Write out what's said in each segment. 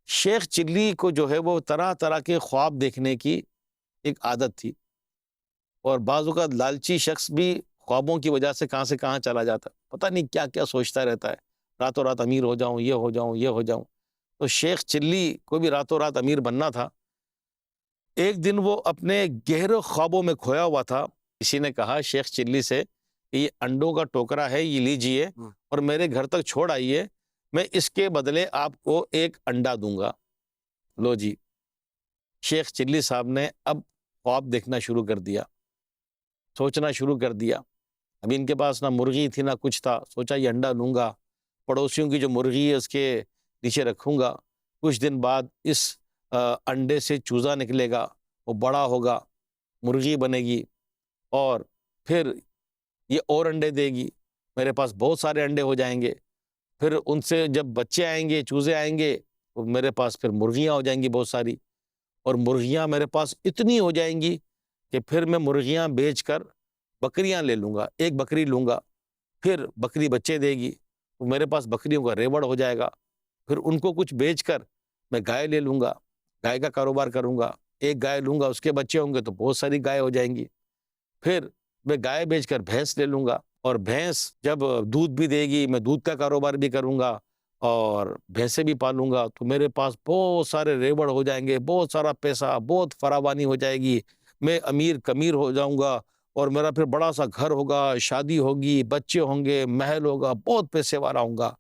شیخ چلی کو جو ہے وہ طرح طرح کے خواب دیکھنے کی ایک عادت تھی، اور بعض اوقات لالچی شخص بھی خوابوں کی وجہ سے کہاں چلا جاتا، پتہ نہیں کیا کیا سوچتا رہتا ہے، راتوں رات امیر ہو جاؤں، یہ ہو جاؤں، یہ ہو جاؤں۔ تو شیخ چلی کو بھی راتوں رات امیر بننا تھا۔ ایک دن وہ اپنے گہرے خوابوں میں کھویا ہوا تھا۔ کسی نے کہا شیخ چلی سے کہ یہ انڈوں کا ٹوکرا ہے، یہ لیجئے اور میرے گھر تک چھوڑ آئیے، میں اس کے بدلے آپ کو ایک انڈا دوں گا۔ لو جی، شیخ چلی صاحب نے اب خواب دیکھنا شروع کر دیا، سوچنا شروع کر دیا۔ ابھی ان کے پاس نہ مرغی تھی نہ کچھ تھا، سوچا یہ انڈا لوں گا، پڑوسیوں کی جو مرغی ہے اس کے نیچے رکھوں گا، کچھ دن بعد اس انڈے سے چوزا نکلے گا، وہ بڑا ہوگا، مرغی بنے گی، اور پھر یہ اور انڈے دے گی، میرے پاس بہت سارے انڈے ہو جائیں گے، پھر ان سے جب بچے آئیں گے، چوزے آئیں گے، تو میرے پاس پھر مرغیاں ہو جائیں گی بہت ساری، اور مرغیاں میرے پاس اتنی ہو جائیں گی کہ پھر میں مرغیاں بیچ کر بکریاں لے لوں گا، ایک بکری لوں گا، پھر بکری بچے دے گی، تو میرے پاس بکریوں کا ریوڑ ہو جائے گا، پھر ان کو کچھ بیچ کر میں گائے لے لوں گا، گائے کا کاروبار کروں گا، ایک گائے لوں گا، اس کے بچے ہوں گے تو بہت ساری گائے ہو جائیں گی، پھر میں گائے بیچ کر بھینس لے لوں گا، اور بھینس جب دودھ بھی دے گی میں دودھ کا کاروبار بھی کروں گا، اور بھینسیں بھی پالوں گا، تو میرے پاس بہت سارے ریوڑ ہو جائیں گے، بہت سارا پیسہ، بہت فراوانی ہو جائے گی، میں امیر کمیر ہو جاؤں گا، اور میرا پھر بڑا سا گھر ہوگا، شادی ہوگی، بچے ہوں گے، محل ہوگا، بہت پیسے والا ہوں گا۔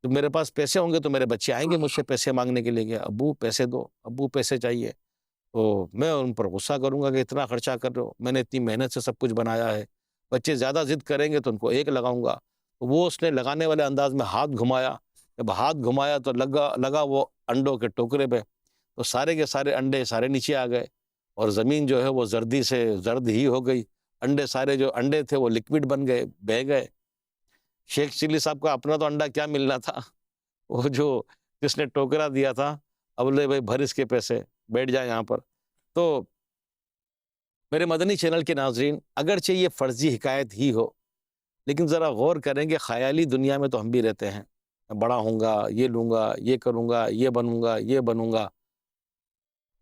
تو میرے پاس پیسے ہوں گے تو میرے بچے آئیں گے مجھ سے پیسے مانگنے کے لیے کہ ابو پیسے دو، ابو پیسے چاہیے، تو میں ان پر غصہ کروں گا کہ اتنا خرچہ کر رہے ہو، میں نے اتنی محنت سے سب کچھ بنایا ہے، بچے زیادہ ضد کریں گے تو ان کو ایک لگاؤں گا۔ وہ اس نے لگانے والے انداز میں ہاتھ گھمایا، جب ہاتھ گھمایا تو لگا وہ انڈوں کے ٹوکرے پہ، تو سارے کے سارے انڈے سارے نیچے آ گئے، اور زمین جو ہے وہ زردی سے زرد ہی ہو گئی، انڈے سارے جو انڈے تھے وہ لکوڈ بن گئے، بہہ گئے۔ شیخ چلی صاحب کا اپنا تو انڈا کیا ملنا تھا، وہ جو جس نے ٹوکرا دیا تھا، اب لے بھائی بھر اس کے پیسے، بیٹھ جائے یہاں پر۔ تو میرے مدنی چینل کے ناظرین، اگرچہ یہ فرضی حکایت ہی ہو، لیکن ذرا غور کریں کہ خیالی دنیا میں تو ہم بھی رہتے ہیں، میں بڑا ہوں گا، یہ لوں گا، یہ کروں گا، یہ بنوں گا، یہ بنوں گا۔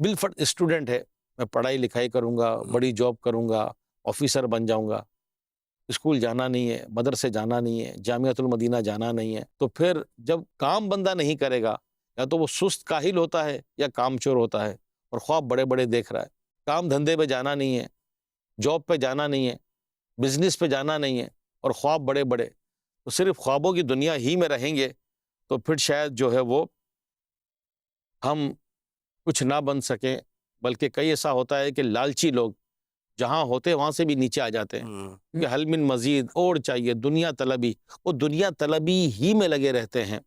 بالفرض اسٹوڈنٹ ہے، میں پڑھائی لکھائی کروں گا، بڑی جاب کروں گا، آفیسر بن جاؤں گا، اسکول جانا نہیں ہے، مدرسے جانا نہیں ہے، جامعۃ المدینہ جانا نہیں ہے، تو پھر جب کام بندہ نہیں کرے گا، یا تو وہ سست کاہل ہوتا ہے یا کام چور ہوتا ہے، اور خواب بڑے بڑے دیکھ رہا ہے، کام دھندے پہ جانا نہیں ہے، جاب پہ جانا نہیں ہے، بزنس پہ جانا نہیں ہے، اور خواب بڑے بڑے، تو صرف خوابوں کی دنیا ہی میں رہیں گے، تو پھر شاید جو ہے وہ ہم کچھ نہ بن سکیں، بلکہ کئی ایسا ہوتا ہے کہ لالچی لوگ جہاں ہوتے وہاں سے بھی نیچے آ جاتے ہیں کہ حل من مزید، اور چاہیے، دنیا طلبی، وہ دنیا طلبی ہی میں لگے رہتے ہیں،